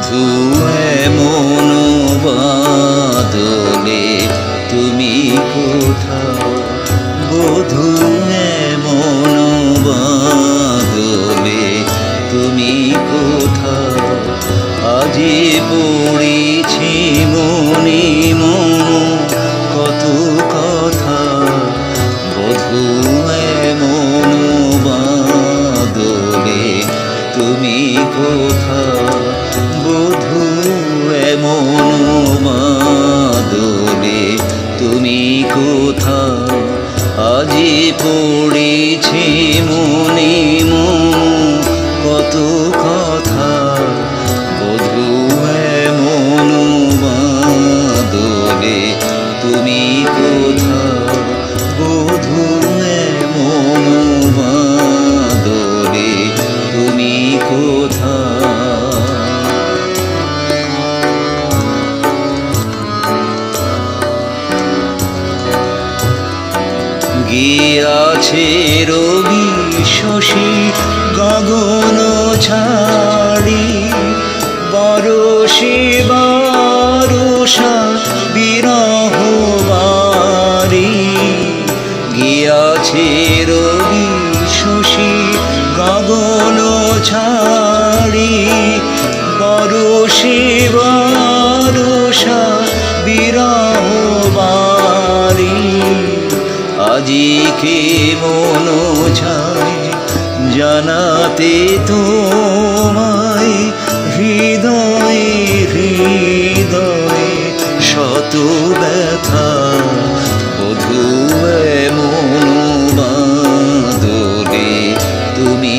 বধূ এমন বাদলে তুমি কোথাও, বধূ এমন বাদলে তুমি কোথাও, আজি পড়েছি মনে মন কত কথা। বধূ এমন বাদলে তুমি কোথাও, বধূ এমন বাদলে তুমি কোথাও, আজি পড়েছি মনে মন কত কথা। বধূ এমন বাদলে তুমি কোথাও, বধূ এমন বাদলে তুমি কোথাও। গিয়াছে রবি শশী গগন ছাড়ি, বরষে বরষা বিরহ বারি। গিয়াছে রবি শশী গগন ছাড়ি, বরষে বরষা বিরহ বারি। আজি কে মন চায় জানাতে তোমায়, হৃদয়ে হৃদয়ে শত ব্যথা। বধূ এমন বাদলে তুমি